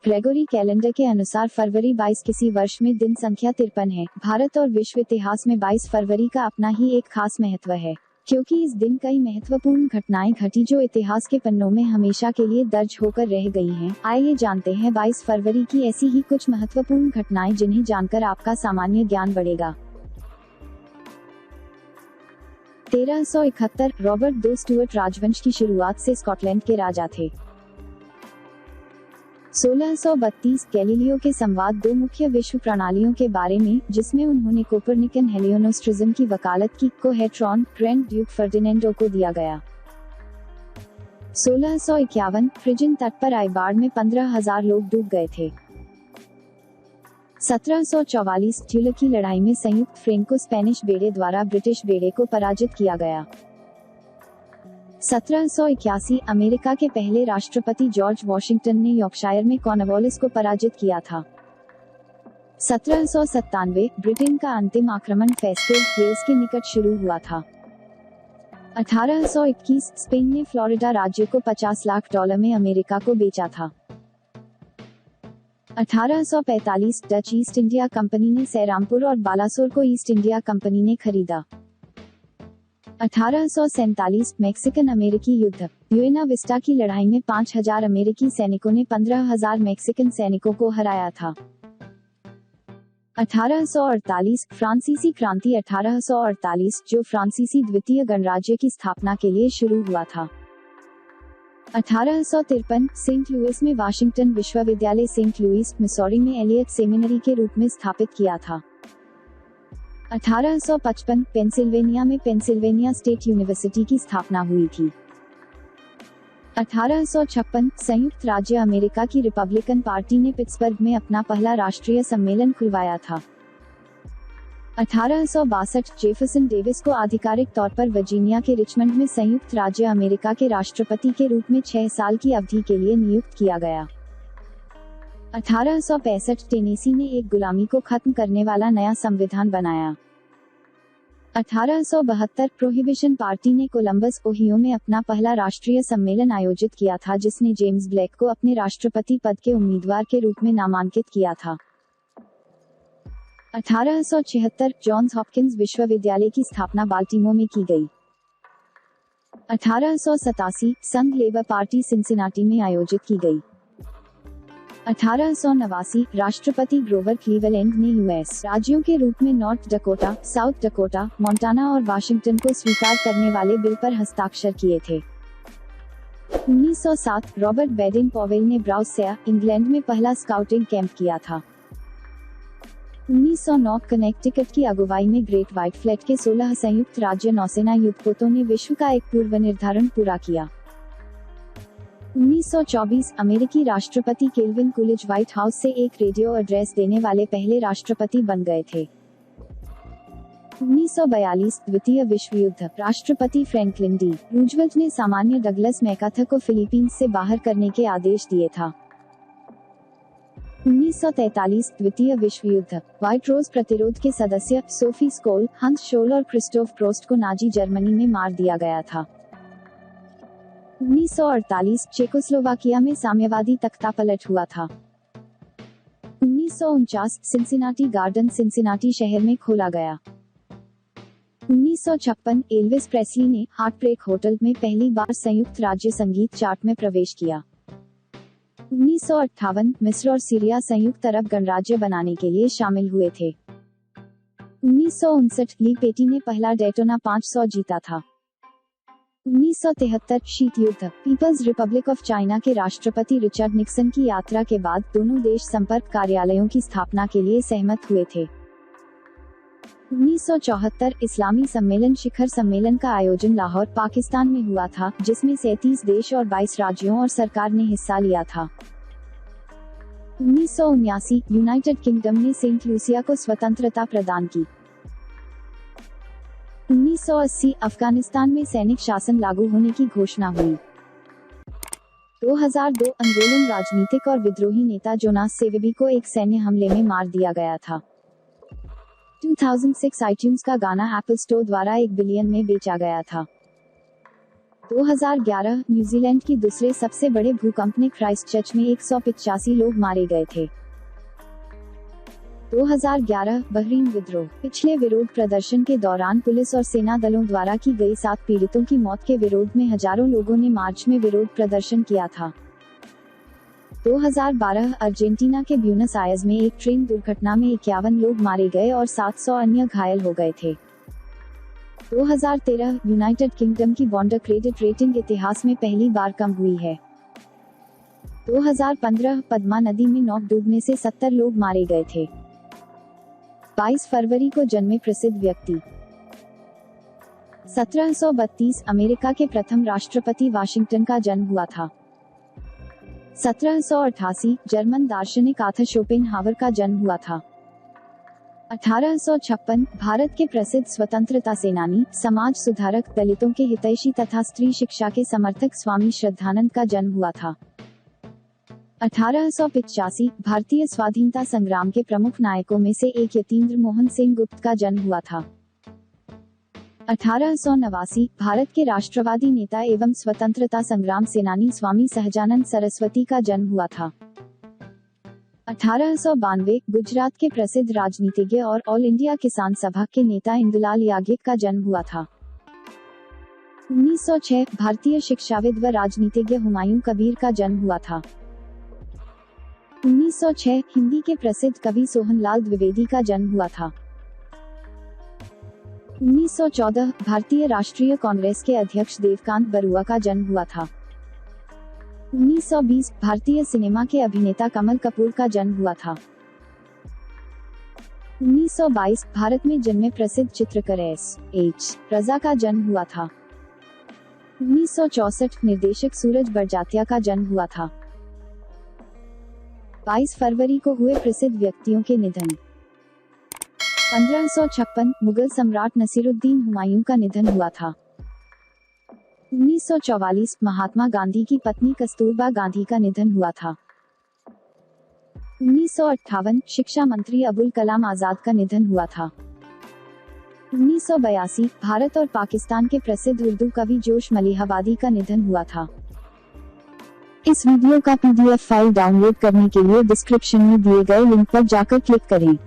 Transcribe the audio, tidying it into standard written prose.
Gregory calendar के अनुसार फरवरी 22 किसी वर्ष में दिन संख्या 53 है। भारत और विश्व इतिहास में 22 फरवरी का अपना ही एक खास महत्व है, क्योंकि इस दिन कई महत्वपूर्ण घटनाएं घटी जो इतिहास के पन्नों में हमेशा के लिए दर्ज होकर रह गई हैं। आइए जानते हैं 22 फरवरी की ऐसी ही कुछ महत्वपूर्ण घटनाएं जिन्हें जानकर आपका सामान्य ज्ञान बढ़ेगा। 1371 रॉबर्ट दो स्टुअर्ट राजवंश की शुरुआत से स्कॉटलैंड के राजा थे। 1632 गैलीलियो के संवाद दो मुख्य विश्व प्रणालियों के बारे में, जिसमें उन्होंने कोपरनिकन हेलियोनोस्ट्रिज्म की वकालत की, को हेट्रॉन ग्रैंड ड्यूक फर्डिनेंडो को दिया गया। 1651 फ्रिजियन तट पर आइबाड़ में 15,000 लोग डूब गए थे। 1744 ट्यूलर की लड़ाई में संयुक्त फ्रेंको स्पेनिश बेड़े द्वारा ब्रिटिश बेड़े को पराजित किया गया। 1781 अमेरिका के पहले राष्ट्रपति जॉर्ज वॉशिंगटन ने यॉर्कशायर में कॉर्नवालिस को पराजित किया था। 1797 ब्रिटेन का अंतिम आक्रमण फेस्टेड वेल्स के निकट शुरू हुआ था। 1821 स्पेन ने फ्लोरिडा राज्य को $50 लाख में अमेरिका को बेचा था। 1845 डच ईस्ट इंडिया कंपनी ने सेरामपुर और बालासोर को ईस्ट इंडिया कंपनी ने खरीदा। 1847 मैक्सिकन अमेरिकी युद्ध ब्यूएना विस्टा की लड़ाई में 5,000 अमेरिकी सैनिकों ने 15,000 मैक्सिकन सैनिकों को हराया था। 1848 फ्रांसीसी क्रांति 1848 जो फ्रांसीसी द्वितीय गणराज्य की स्थापना के लिए शुरू हुआ था। 1853 सेंट लुइस में वाशिंगटन विश्वविद्यालय सेंट लुइस मिसौरी में एलियट सेमिनरी के रूप में स्थापित किया था। 1855 पेंसिल्वेनिया में पेंसिल्वेनिया स्टेट यूनिवर्सिटी की स्थापना हुई थी। 1856 संयुक्त राज्य अमेरिका की रिपब्लिकन पार्टी ने पिट्सबर्ग में अपना पहला राष्ट्रीय सम्मेलन खुलवाया था। 1862 जेफरसन डेविस को आधिकारिक तौर पर वर्जीनिया के रिचमंड में संयुक्त राज्य अमेरिका के राष्ट्रपति के रूप में 6 साल की अवधि के लिए नियुक्त किया गया। 1865 टेनेसी ने एक गुलामी को खत्म करने वाला नया संविधान बनाया। 1872 प्रोहिबिशन पार्टी ने कोलंबस ओहियो में अपना पहला राष्ट्रीय सम्मेलन आयोजित किया था, जिसने जेम्स ब्लैक को अपने राष्ट्रपति पद के उम्मीदवार के रूप में नामांकित किया था। 1876 जॉन्स हॉपकिंस विश्वविद्यालय की स्थापना बाल्टीमोर में की गई। 1887 संघ लेबर पार्टी सिंसिनाटी में आयोजित की गई। 1889 राष्ट्रपति ग्रोवर क्लीवलैंड ने यूएस राज्यों के रूप में north Dakota, south Dakota, Montana और वाशिंगटन को स्वीकार करने वाले बिल पर हस्ताक्षर किए थे। 1907 रॉबर्ट बेडेन पॉवेल ने ब्राउसिया, इंग्लैंड में पहला स्काउटिंग कैंप किया था। 1909 कनेक्टिकट की अगुवाई में ग्रेट व्हाइट फ्लीट के 16 संयुक्त राज्य नौसेना युद्धपोतों ने विश्व का एक पूर्व निर्धारण पूरा किया। 1924 अमेरिकी राष्ट्रपति केल्विन कूलिज व्हाइट हाउस से एक रेडियो एड्रेस देने वाले पहले राष्ट्रपति बन गए थे। 1942 द्वितीय विश्व युद्ध राष्ट्रपति फ्रैंकलिन डी रूजवेल्ट ने सामान्य डगलस मैकार्थर को फिलीपींस से बाहर करने के आदेश दिए था। 1943 द्वितीय विश्व युद्ध व्हाइट रोज प्रतिरोध के सदस्य सोफी स्कोल, हंस शोल और क्रिस्टोफ प्रोस्ट को नाजी जर्मनी में मार दिया गया था। 1948 चेकोस्लोवाकिया में साम्यवादी तख्तापलट हुआ था। 1949 सिंसिनाटी गार्डन सिंसिनाटी शहर में खोला गया। 1956 एल्विस प्रेस्ली ने हार्ट ब्रेक होटल में पहली बार संयुक्त राज्य संगीत चार्ट में प्रवेश किया। 1958 मिस्र और सीरिया संयुक्त अरब गणराज्य बनाने के लिए शामिल हुए थे। 1959 ली पेटी ने पहला डेटोना 500 जीता था। 1973 शीत युद्ध पीपल्स रिपब्लिक ऑफ चाइना के राष्ट्रपति रिचर्ड निक्सन की यात्रा के बाद दोनों देश संपर्क कार्यालयों की स्थापना के लिए सहमत हुए थे। 1974 इस्लामी सम्मेलन शिखर सम्मेलन का आयोजन लाहौर, पाकिस्तान में हुआ था, जिसमें 37 देश और 22 राज्यों और सरकार ने हिस्सा लिया था। 1979 यूनाइटेड किंगडम ने सेंट लूसिया को स्वतंत्रता प्रदान की। 1980 अफगानिस्तान में सैनिक शासन लागू होने की घोषणा हुई। 2002 अंगोलन राजनीतिक और विद्रोही नेता जोनास सेवेबी को एक सैन्य हमले में मार दिया गया था। 2006 आईट्यून्स का गाना एप्पल स्टोर द्वारा 1 बिलियन में बेचा गया था। 2011 न्यूजीलैंड की दूसरे सबसे बड़े भूकंप ने क्राइस्टचर्च में 185 लोग मारे गए थे। 2011 बहरीन विद्रोह। पिछले विरोध प्रदर्शन के दौरान पुलिस और सेना दलों द्वारा की गई 7 पीड़ितों की मौत के विरोध में हजारों लोगों ने मार्च में विरोध प्रदर्शन किया था। 2012 अर्जेंटीना के ब्यूनस आयर्स में एक ट्रेन दुर्घटना में 51 लोग मारे गए और 700 अन्य घायल हो गए थे। 2013 यूनाइटेड किंगडम की बॉन्ड क्रेडिट रेटिंग इतिहास में पहली बार कम हुई है। 2015 पद्मा नदी में नौका डूबने से 70 लोग मारे गए थे। 22 फरवरी को जन्मे प्रसिद्ध व्यक्ति। 1732 अमेरिका के प्रथम राष्ट्रपति वाशिंगटन का जन्म हुआ था। 1788 जर्मन दार्शनिक आर्थर शोपेनहावर का जन्म हुआ था। 1856 भारत के प्रसिद्ध स्वतंत्रता सेनानी, समाज सुधारक, दलितों के हितैषी तथा स्त्री शिक्षा के समर्थक स्वामी श्रद्धानंद का जन्म हुआ था। 1885 भारतीय स्वाधीनता संग्राम के प्रमुख नायकों में से एक यतीन्द्र मोहन सेन गुप्त का जन्म हुआ था। 1889 भारत के राष्ट्रवादी नेता एवं स्वतंत्रता संग्राम सेनानी स्वामी सहजानंद सरस्वती का जन्म हुआ था। 1892 गुजरात के प्रसिद्ध राजनीतिज्ञ और ऑल इंडिया किसान सभा के नेता इंदुलाल याज्ञिक का जन्म हुआ था। 1906 भारतीय शिक्षाविद व राजनीतिज्ञ हुमायूं कबीर का जन्म हुआ था। 1906 हिंदी के प्रसिद्ध कवि सोहनलाल द्विवेदी का जन्म हुआ था। 1914 भारतीय राष्ट्रीय कांग्रेस के अध्यक्ष देवकांत बरुआ का जन्म हुआ था। 1920 भारतीय सिनेमा के अभिनेता कमल कपूर का जन्म हुआ था। 1922 भारत में जन्मे प्रसिद्ध चित्रकार एस.एच. रजा का जन्म हुआ था। 1964 निर्देशक सूरज बड़जात्या का जन्म हुआ था। 22 फरवरी को हुए प्रसिद्ध व्यक्तियों के निधन। 1556 मुगल सम्राट नसीरुद्दीन हुमायूं का निधन हुआ था। 1944 महात्मा गांधी की पत्नी कस्तूरबा गांधी का निधन हुआ था। 1958 शिक्षा मंत्री अबुल कलाम आजाद का निधन हुआ था। 1982 भारत और पाकिस्तान के प्रसिद्ध उर्दू कवि जोश मलिहाबादी का निधन हुआ था। इस वीडियो का PDF फाइल डाउनलोड करने के लिए डिस्क्रिप्शन में दिए गए लिंक पर जाकर क्लिक करें।